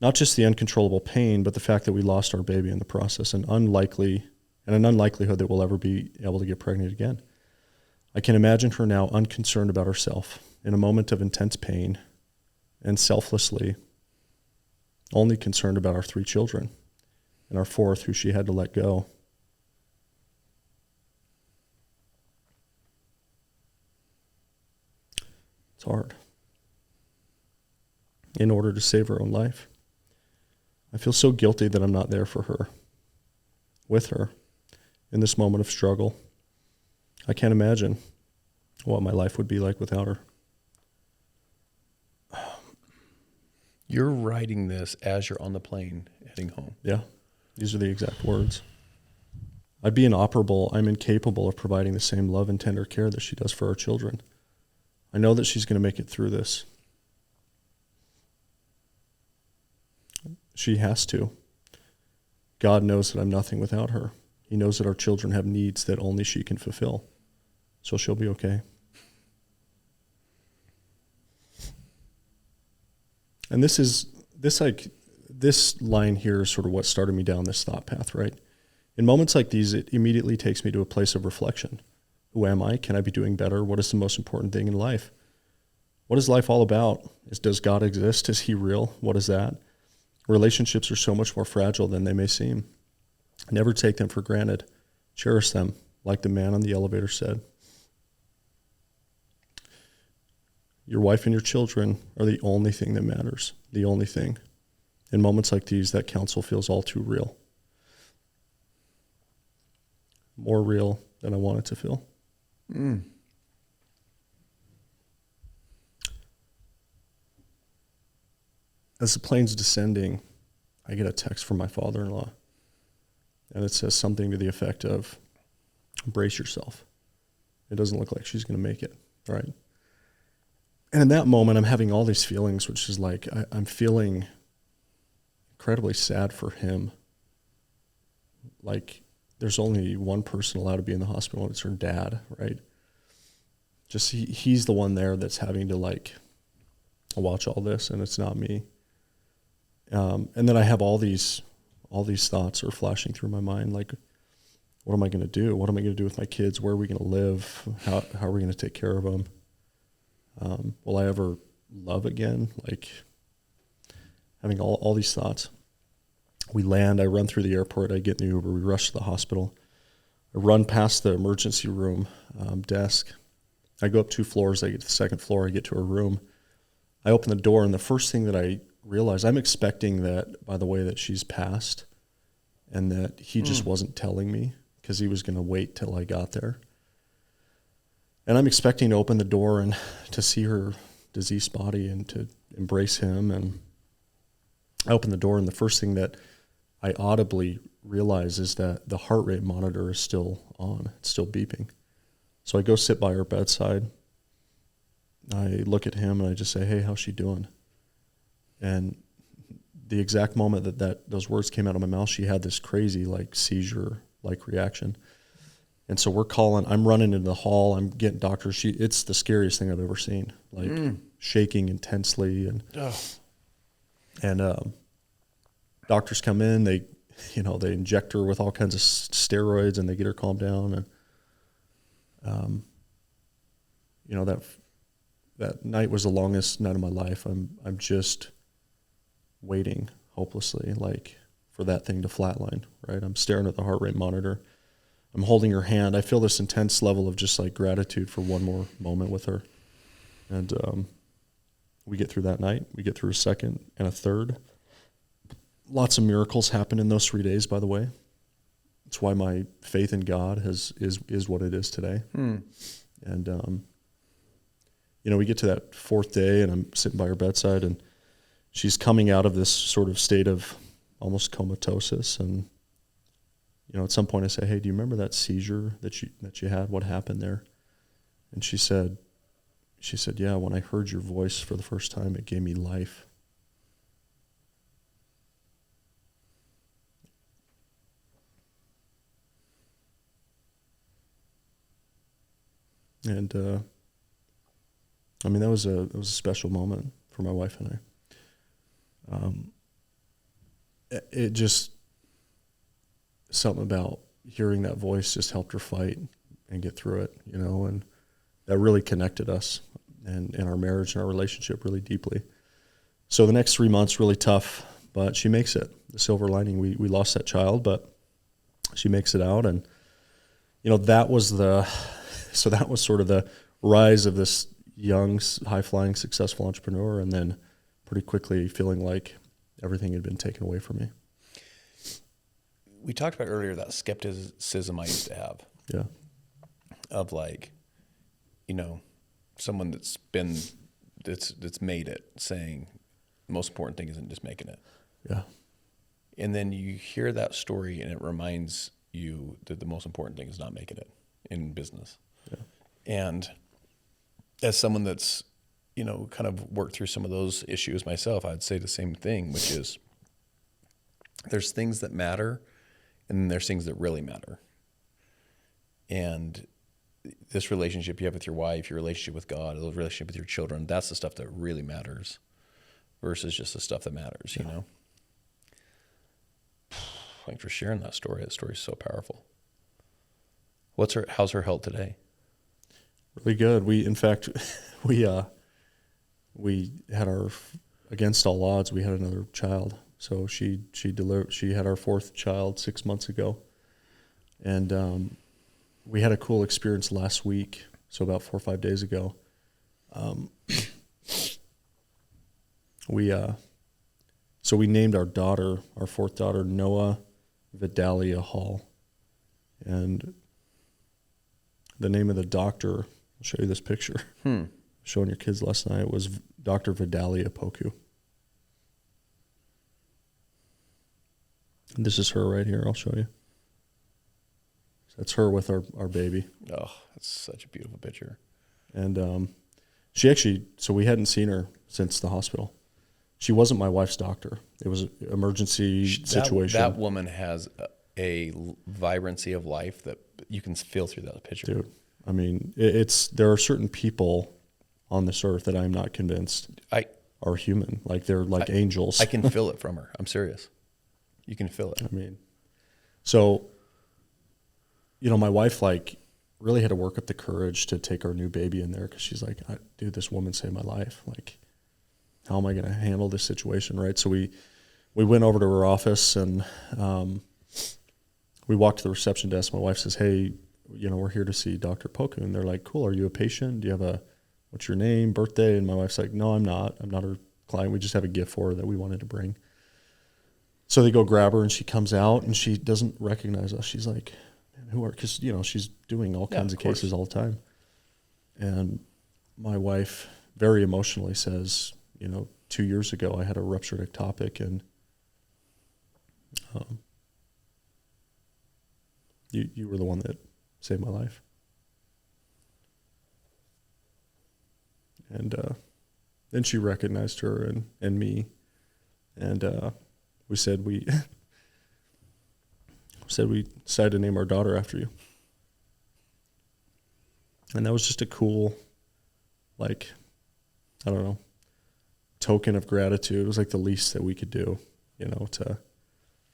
Not just the uncontrollable pain, but the fact that we lost our baby in the process, and an unlikelihood that we'll ever be able to get pregnant again. I can imagine her now unconcerned about herself, in a moment of intense pain, and selflessly only concerned about our 3 children, and our 4th, who she had to let go. It's hard. In order to save her own life. I feel so guilty that I'm not there for her, with her, in this moment of struggle. I can't imagine what my life would be like without her. You're writing this as you're on the plane heading home. Yeah, these are the exact words. I'd be inoperable. I'm incapable of providing the same love and tender care that she does for our children. I know that she's going to make it through this. She has to. God knows that I'm nothing without her. He knows that our children have needs that only she can fulfill. So she'll be okay. And this line here is sort of what started me down this thought path, right? In moments like these, it immediately takes me to a place of reflection. Who am I? Can I be doing better? What is the most important thing in life? What is life all about? Does God exist? Is he real? What is that? Relationships are so much more fragile than they may seem. Never take them for granted. Cherish them, like the man on the elevator said. Your wife and your children are the only thing that matters, the only thing. In moments like these, that counsel feels all too real. More real than I want it to feel. As the plane's descending, I get a text from my father-in-law, and it says something to the effect of, brace yourself. It doesn't look like she's going to make it, right? And in that moment, I'm having all these feelings, which is like, I'm feeling incredibly sad for him. Like, there's only one person allowed to be in the hospital, and it's her dad, right? Just he's the one there that's having to, like, watch all this, and it's not me. And then I have all these thoughts are flashing through my mind, like, what am I going to do? What am I going to do with my kids? Where are we going to live? How are we going to take care of them? Will I ever love again? Like, having all these thoughts. We land, I run through the airport, I get in the Uber, we rush to the hospital. I run past the emergency room desk. I go up 2 floors, I get to the 2nd floor, I get to her room. I open the door, and the first thing that I realize, I'm expecting that, by the way, that she's passed, and that he just wasn't telling me because he was going to wait till I got there. And I'm expecting to open the door and to see her deceased body and to embrace him. And I open the door, and the first thing that I audibly realize is that the heart rate monitor is still on. It's still beeping. So I go sit by her bedside. I look at him, and I just say, hey, how's she doing? And the exact moment that those words came out of my mouth, she had this crazy, like, seizure-like reaction. And so I'm running into the hall, I'm getting doctors. It's the scariest thing I've ever seen, like shaking intensely. And doctors come in, they inject her with all kinds of steroids, and they get her calmed down. And, that night was the longest night of my life. I'm just waiting hopelessly, like, for that thing to flatline, right? I'm staring at the heart rate monitor. I'm holding her hand. I feel this intense level of just, like, gratitude for one more moment with her. And we get through that night. We get through a second and a third. Lots of miracles happen in those 3 days, by the way. it's why my faith in God is what it is today. And we get to that fourth day, and I'm sitting by her bedside, and she's coming out of this sort of state of almost comatosis. And at some point I say, "Hey, do you remember that seizure that you had? What happened there?" And she said, "Yeah, when I heard your voice for the first time, it gave me life." And that was a special moment for my wife and I. It just, something about hearing that voice just helped her fight and get through it, and that really connected us and our marriage and our relationship really deeply. So the next 3 months, really tough, but she makes it. The silver lining, we lost that child, but she makes it out. And, that was sort of the rise of this young, high-flying, successful entrepreneur, and then pretty quickly feeling like everything had been taken away from me. We talked about earlier that skepticism I used to have. Yeah. Of someone that's made it, saying the most important thing isn't just making it. Yeah. And then you hear that story and it reminds you that the most important thing is not making it in business. Yeah. And as someone that's, kind of worked through some of those issues myself, I'd say the same thing, which is there's things that matter and then there's things that really matter. And this relationship you have with your wife, your relationship with God, the relationship with your children, that's the stuff that really matters versus just the stuff that matters, Thanks for sharing that story. That story is so powerful. How's her health today? Really good. We had our, against all odds, we had another child. So she had our fourth child 6 months ago. And we had a cool experience last week, so about 4 or 5 days ago. We named our fourth daughter, Noah Vidalia Hall. And the name of the doctor, I'll show you this picture. Showing your kids last night, was Dr. Vidalia Poku. And this is her right here. I'll show you. So that's her with our baby. Oh, that's such a beautiful picture. And she actually, so we hadn't seen her since the hospital. She wasn't my wife's doctor. It was an emergency situation. That woman has a vibrancy of life that you can feel through that picture. Dude, there are certain people on this earth that I'm not convinced are human. Like they're like angels. I can feel it from her. I'm serious. You can feel it. So, my wife really had to work up the courage to take our new baby in there because she's like, dude, this woman saved my life. Like, how am I going to handle this situation, right? So we went over to her office and we walked to the reception desk. My wife says, "Hey, we're here to see Dr. Poku." And they're like, "Cool, are you a patient? Do you have what's your name, birthday?" And my wife's like, "No, I'm not. I'm not her client. We just have a gift for her that we wanted to bring." So they go grab her and she comes out and she doesn't recognize us. She's like, "Who are," because, she's doing all kinds of cases all the time. And my wife very emotionally says, 2 years ago I had a ruptured ectopic and you were the one that saved my life. And then she recognized her and me. And we said we decided to name our daughter after you. And that was just a cool, token of gratitude. It was like the least that we could do, to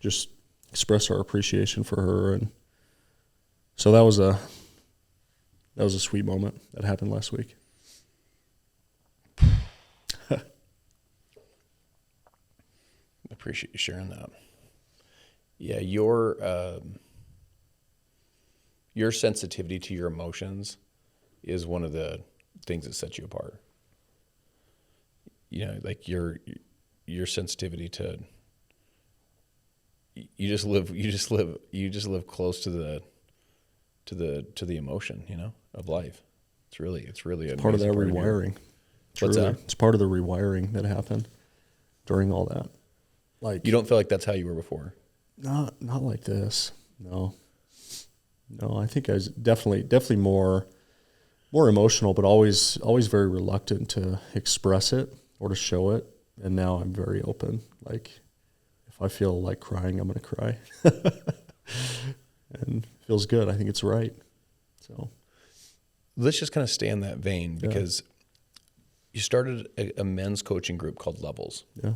just express our appreciation for her. And so that was a sweet moment that happened last week. I appreciate you sharing that. Yeah, your sensitivity to your emotions is one of the things that sets you apart. Like your sensitivity to you just live close to the emotion, of life. It's really a part of that rewiring. What's that? It's part of the rewiring that happened during all that. Like, you don't feel like that's how you were before? Not like this. No, I think I was definitely more emotional, but always very reluctant to express it or to show it. And now I'm very open. Like, if I feel like crying, I'm going to cry. And it feels good. I think it's right. So let's just kind of stay in that vein, because you started a men's coaching group called Levels. Yeah.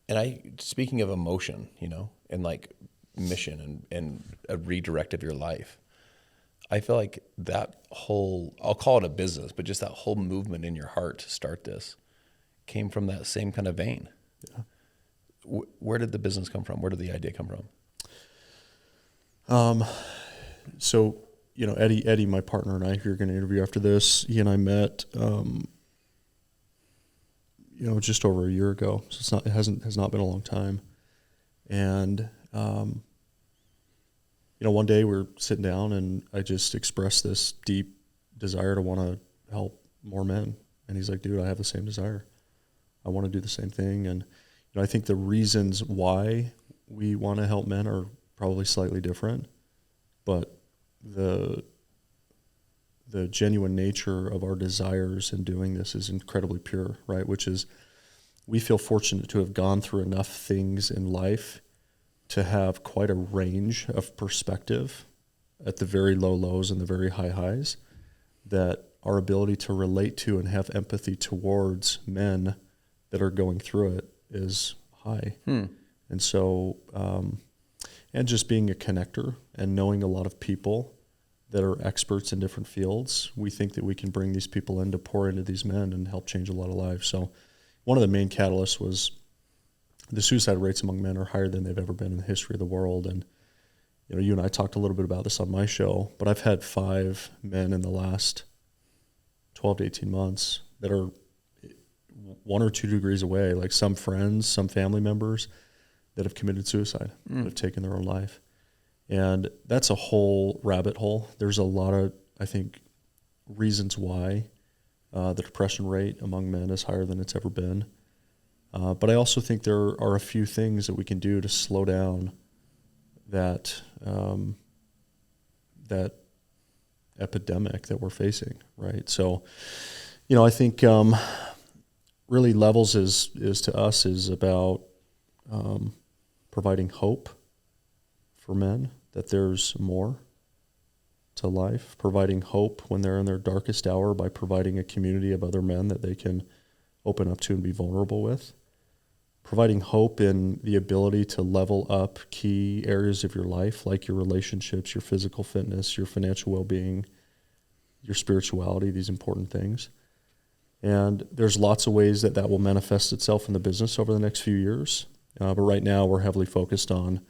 And speaking of emotion, and like mission and a redirect of your life, I feel like that whole, I'll call it a business, but just that whole movement in your heart to start this came from that same kind of vein. Yeah. Where did the business come from? Where did the idea come from? So, Eddie, my partner, and I, who you're going to interview after this, he and I met, just over a year ago. So it has not been a long time. And, one day we're sitting down and I just expressed this deep desire to want to help more men. And he's like, dude, I have the same desire. I want to do the same thing. And, I think the reasons why we want to help men are probably slightly different, but the genuine nature of our desires in doing this is incredibly pure, right? Which is, we feel fortunate to have gone through enough things in life to have quite a range of perspective at the very low lows and the very high highs, that our ability to relate to and have empathy towards men that are going through it is high. And so, and just being a connector and knowing a lot of people that are experts in different fields, we think that we can bring these people in to pour into these men and help change a lot of lives. So one of the main catalysts was the suicide rates among men are higher than they've ever been in the history of the world. And, you and I talked a little bit about this on my show, but I've had 5 men in the last 12 to 18 months that are 1 or 2 degrees away, like some friends, some family members that have committed suicide, that have taken their own life. And that's a whole rabbit hole. There's a lot of, I think, reasons why the depression rate among men is higher than it's ever been. But I also think there are a few things that we can do to slow down that that epidemic that we're facing, right? So, I think really Levels is to us is about providing hope for men, that there's more to life, providing hope when they're in their darkest hour by providing a community of other men that they can open up to and be vulnerable with, providing hope in the ability to level up key areas of your life, like your relationships, your physical fitness, your financial well-being, your spirituality, these important things. And there's lots of ways that will manifest itself in the business over the next few years. But right now we're heavily focused on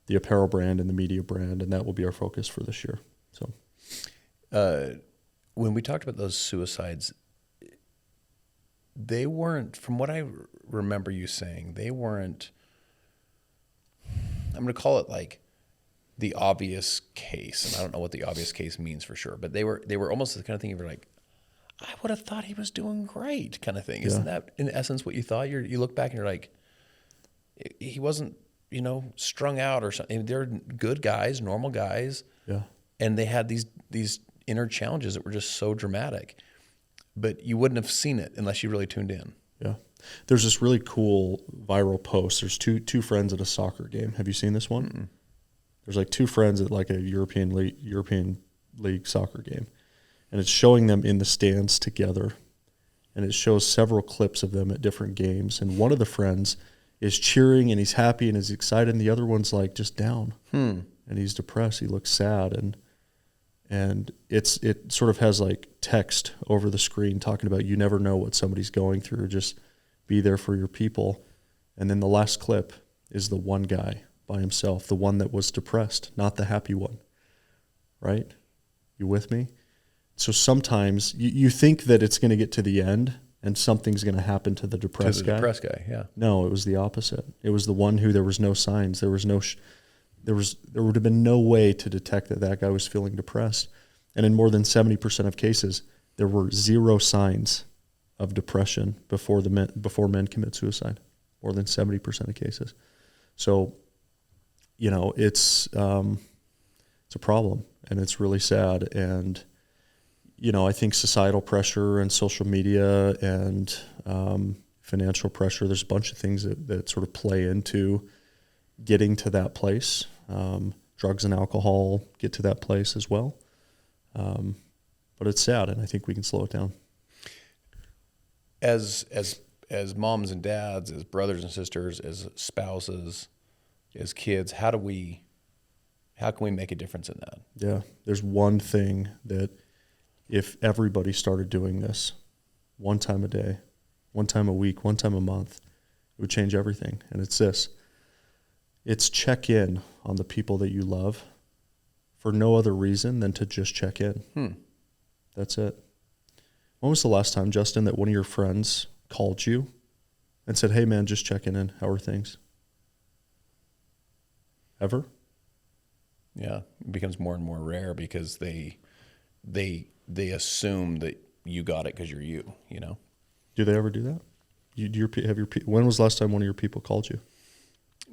the apparel brand and the media brand, and that will be our focus for this year. So, when we talked about those suicides, they weren't, from what I remember you saying, they weren't, I'm going to call it like the obvious case, and I don't know what the obvious case means for sure, but they were almost the kind of thing you're like, I would have thought he was doing great kind of thing. Isn't that in essence what you thought? You look back and you're like, he wasn't, strung out or something. They're good guys, normal guys. Yeah. And they had these inner challenges that were just so dramatic, but you wouldn't have seen it unless you really tuned in. Yeah. There's this really cool viral post. There's two friends at a soccer game. Have you seen this one? Mm-mm. There's like 2 friends at like a European League soccer game, and it's showing them in the stands together, and it shows several clips of them at different games. And one of the friends is cheering and he's happy and is excited, and the other one's like just down and he's depressed. He looks sad, and it sort of has like text over the screen talking about you never know what somebody's going through. Just be there for your people. And then the last clip is the one guy by himself, the one that was depressed, not the happy one. Right? You with me? So sometimes you think that it's going to get to the end and something's going to happen to the depressed guy. Depressed guy, yeah. No, it was the opposite. It was the one who there was no signs. There would have been no way to detect that guy was feeling depressed. And in more than 70% of cases, there were zero signs of depression before men commit suicide. More than 70% of cases. So, it's a problem, and it's really sad. And I think societal pressure and social media and financial pressure, there's a bunch of things that sort of play into getting to that place. Drugs and alcohol get to that place as well. But it's sad, and I think we can slow it down. As moms and dads, as brothers and sisters, as spouses, as kids, how can we make a difference in that? Yeah, there's one thing that if everybody started doing this one time a day, one time a week, one time a month, it would change everything. And it's this. It's check in on the people that you love for no other reason than to just check in. That's it. When was the last time, Justin, that one of your friends called you and said, hey, man, just checking in. How are things? Ever? Yeah, it becomes more and more rare because they assume that you got it because you're you. Do they ever do that? When was the last time one of your people called you?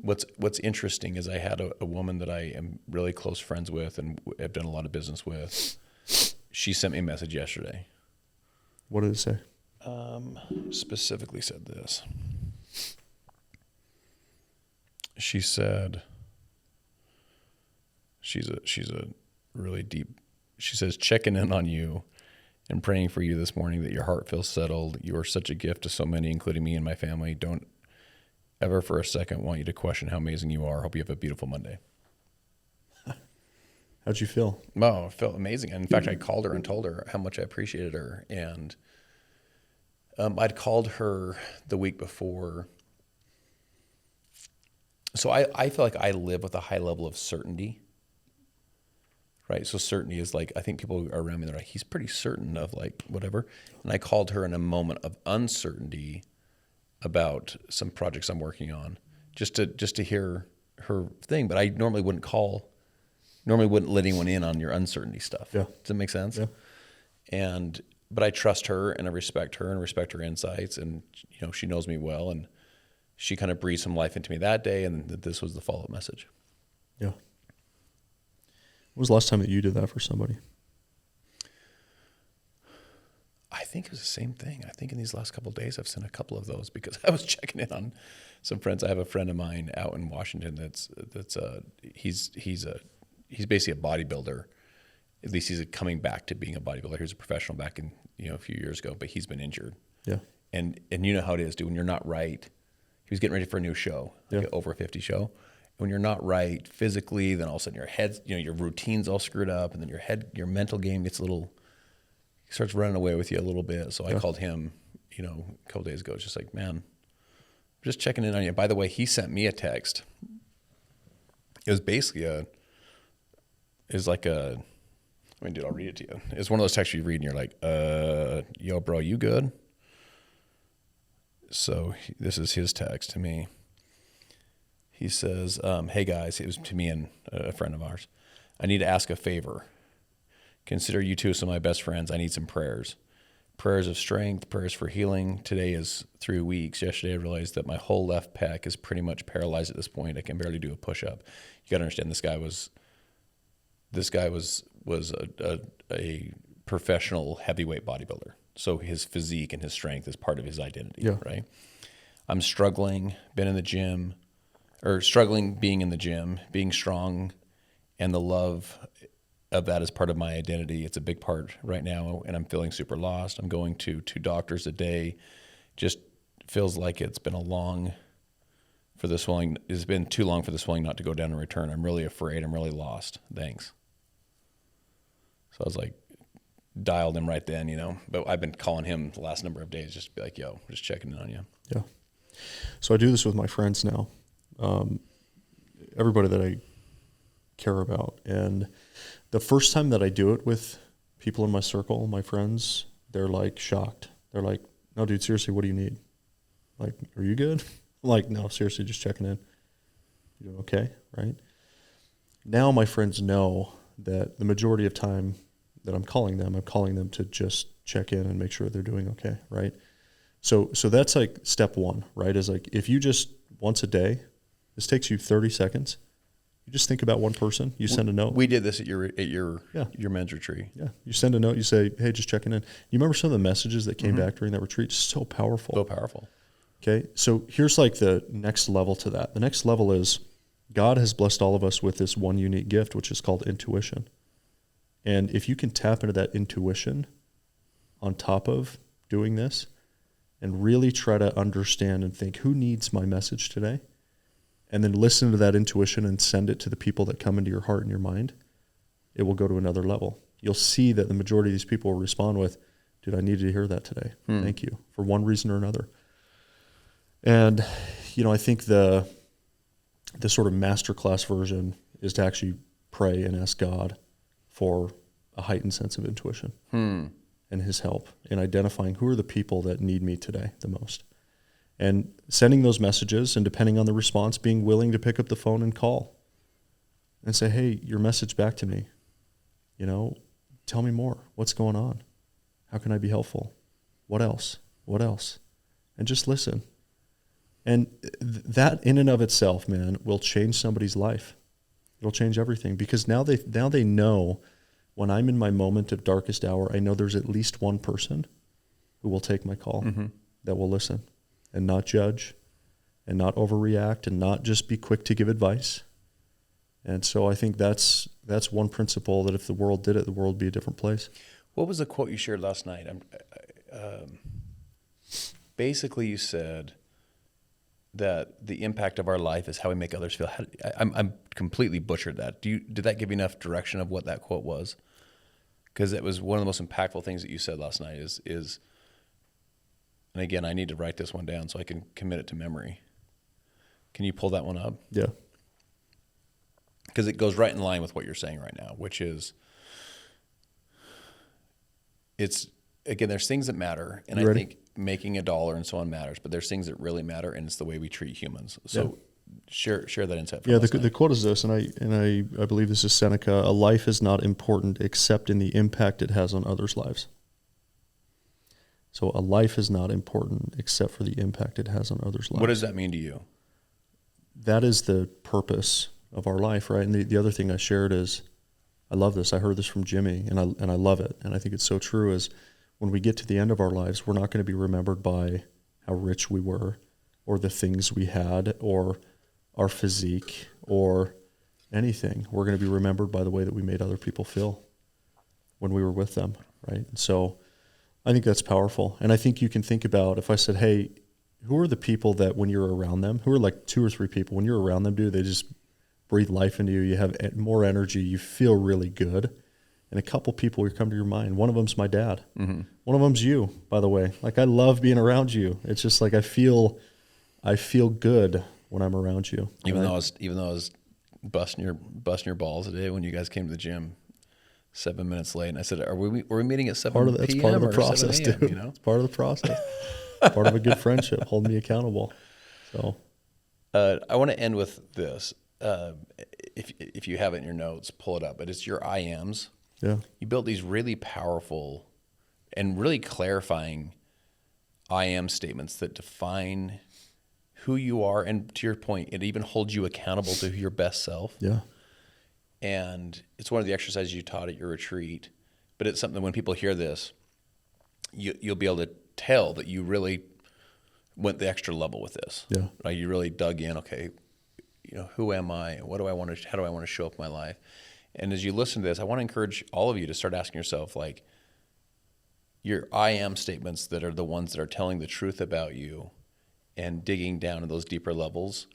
What's interesting is I had a woman that I am really close friends with and have done a lot of business with. She sent me a message yesterday. What did it say? Specifically said this. She said she's a really deep. She says, checking in on you and praying for you this morning that your heart feels settled. You are such a gift to so many, including me and my family. Don't ever for a second want you to question how amazing you are. Hope you have a beautiful Monday. How'd you feel? Oh, I felt amazing. And in fact, I called her and told her how much I appreciated her. And I'd called her the week before. So I feel like I live with a high level of certainty. Right. So certainty is like, I think people are around me, they're like, he's pretty certain of like whatever. And I called her in a moment of uncertainty about some projects I'm working on just to hear her thing. But I normally wouldn't let anyone in on your uncertainty stuff. Yeah. Does that make sense? Yeah. But I trust her and I respect her insights. And, she knows me well. And she kind of breathed some life into me that day. And this was the follow-up message. Yeah. When was the last time that you did that for somebody? I think it was the same thing. I think in these last couple of days, I've sent a couple of those because I was checking in on some friends. I have a friend of mine out in Washington he's basically a bodybuilder. At least he's coming back to being a bodybuilder. He was a professional back in a few years ago, but he's been injured. Yeah. And you know how it is, dude. When you're not right, he was getting ready for a new show, like an over 50 show. When you're not right physically, then all of a sudden your head, your routine's all screwed up, and then your mental game gets starts running away with you a little bit. So I called him, a couple days ago. It's just like, man, I'm just checking in on you. By the way, he sent me a text. It was basically I'll read it to you. It's one of those texts you read and you're like, yo, bro, you good? So this is his text to me. He says, hey guys, it was to me and a friend of ours. I need to ask a favor. Consider you two some of my best friends. I need some prayers. Prayers of strength, prayers for healing. Today is 3 weeks. Yesterday I realized that my whole left pec is pretty much paralyzed at this point. I can barely do a push-up. You got to understand this guy was a professional heavyweight bodybuilder. So his physique and his strength is part of his identity, right? I'm struggling, being in the gym, being strong, and the love of that is part of my identity. It's a big part right now, and I'm feeling super lost. I'm going to 2 doctors a day. Just feels like it's been too long for the swelling not to go down and return. I'm really afraid. I'm really lost. Thanks. So I was like, dialed him right then, But I've been calling him the last number of days just to be like, yo, just checking in on you. Yeah. So I do this with my friends now. Everybody that I care about. And the first time that I do it with people in my circle, my friends, they're like shocked. They're like, no, dude, seriously, what do you need? Like, are you good? I'm like, no, seriously, just checking in. You doing okay, right? Now my friends know that the majority of time that I'm calling them to just check in and make sure they're doing okay, right? So that's like step one, right? Is like, if you just once a day, this takes you 30 seconds. You just think about one person. You send a note. We did this at your Yeah. your men's retreat. Yeah. You send a note. You say, hey, just checking in. You remember some of the messages that came back during that retreat? So powerful. So powerful. Okay. So here's like the next level to that. The next level is God has blessed all of us with this one unique gift, which is called intuition. And if you can tap into that intuition on top of doing this and really try to understand and think, who needs my message today? And then listen to that intuition and send it to the people that come into your heart and your mind, it will go to another level. You'll see that the majority of these people will respond with, dude, I needed to hear that today. Thank you, for one reason or another. And, I think the sort of masterclass version is to actually pray and ask God for a heightened sense of intuition and his help in identifying who are the people that need me today the most. And sending those messages, and depending on the response, being willing to pick up the phone and call and say, hey, your message back to me. Tell me more. What's going on? How can I be helpful? What else? What else? And just listen. And that in and of itself, man, will change somebody's life. It'll change everything, because now they know when I'm in my moment of darkest hour, I know there's at least one person who will take my call, that will listen and not judge and not overreact and not just be quick to give advice. And so I think that's one principle that if the world did it, the world would be a different place. What was the quote you shared last night? Basically, you said that the impact of our life is how we make others feel. I'm completely butchered that. Did that give you enough direction of what that quote was? Because it was one of the most impactful things that you said last night is, and again, I need to write this one down so I can commit it to memory. Can you pull that one up? Yeah. Because it goes right in line with what you're saying right now, which is, there's things that matter, and I think making $1 and so on matters, but there's things that really matter, and it's the way we treat humans. So share that insight. Yeah, the quote is this, and I believe this is Seneca: a life is not important except in the impact it has on others' lives. So a life is not important except for the impact it has on others' lives. What does that mean to you? That is the purpose of our life, right? And the other thing I shared is, I love this. I heard this from Jimmy, and I love it, and I think it's so true, is when we get to the end of our lives, we're not going to be remembered by how rich we were or the things we had or our physique or anything. We're going to be remembered by the way that we made other people feel when we were with them, right? And so I think that's powerful. And I think you can think about, if I said, hey, who are the people that when you're around them, who are like 2 or 3 people, when you're around them, dude, they just breathe life into you. You have more energy. You feel really good. And a couple people will come to your mind. One of them's my dad. Mm-hmm. One of them's you, by the way. Like, I love being around you. It's just like I feel good when I'm around you. Even though I was busting your balls today when you guys came to the gym 7 minutes late, and I said, "Were we meeting at 7 p.m. That's part of the process, dude. It's part of the process. Part of a good friendship. Hold me accountable." So, I want to end with this. If you have it in your notes, pull it up. But it's your I ams. Yeah. You built these really powerful and really clarifying I am statements that define who you are, and to your point, it even holds you accountable to your best self. Yeah. And it's one of the exercises you taught at your retreat, but it's something that when people hear this, you'll be able to tell that you really went the extra level with this. Yeah. Right? You really dug in. Okay, who am I? What do I want to? How do I want to show up in my life? And as you listen to this, I want to encourage all of you to start asking yourself, like, your I am statements that are the ones that are telling the truth about you, and digging down to those deeper levels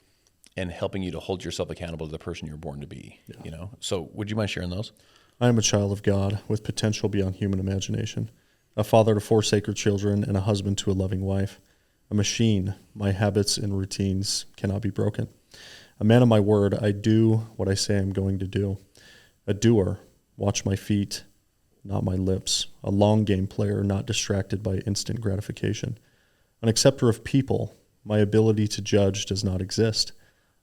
and helping you to hold yourself accountable to the person you're born to be. Yeah. So would you mind sharing those? I am a child of God with potential beyond human imagination, a father to 4 sacred children and a husband to a loving wife, a machine. My habits and routines cannot be broken. A man of my word, I do what I say I'm going to do. A doer, watch my feet, not my lips. A long game player, not distracted by instant gratification. An acceptor of people, my ability to judge does not exist.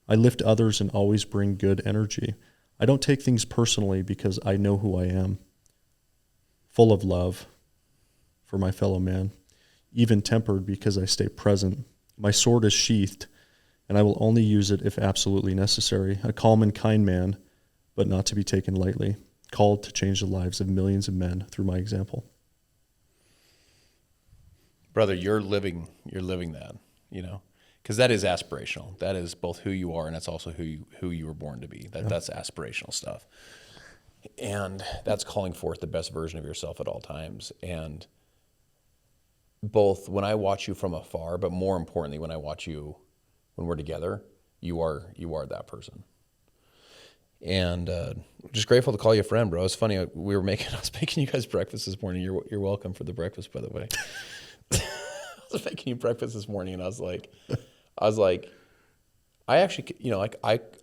I lift others and always bring good energy. I don't take things personally because I know who I am. Full of love for my fellow man, even tempered because I stay present. My sword is sheathed, and I will only use it if absolutely necessary. A calm and kind man, but not to be taken lightly, called to change the lives of millions of men through my example. Brother, you're living that, because that is aspirational. That is both who you are, and that's also who you were born to be. That's aspirational stuff. And that's calling forth the best version of yourself at all times. And both when I watch you from afar, but more importantly, when I watch you when we're together, you are that person. And just grateful to call you a friend, bro. It's funny. I was making you guys breakfast this morning. You're welcome for the breakfast, by the way. I was making you breakfast this morning, and I was like, I actually,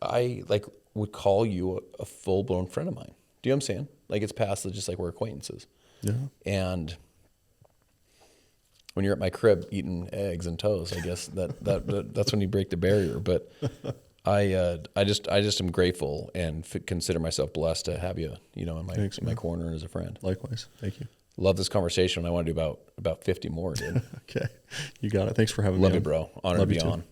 I would call you a full blown friend of mine. Do you know what I'm saying? Like, it's past just like we're acquaintances. Yeah. And when you're at my crib eating eggs and toast, I guess that's when you break the barrier. But I just am grateful and consider myself blessed to have you, in my corner and as a friend. Likewise. Thank you. Love this conversation. I want to do about 50 more, dude. Okay. You got it. Thanks for having me. Love you, bro. Honored to be on.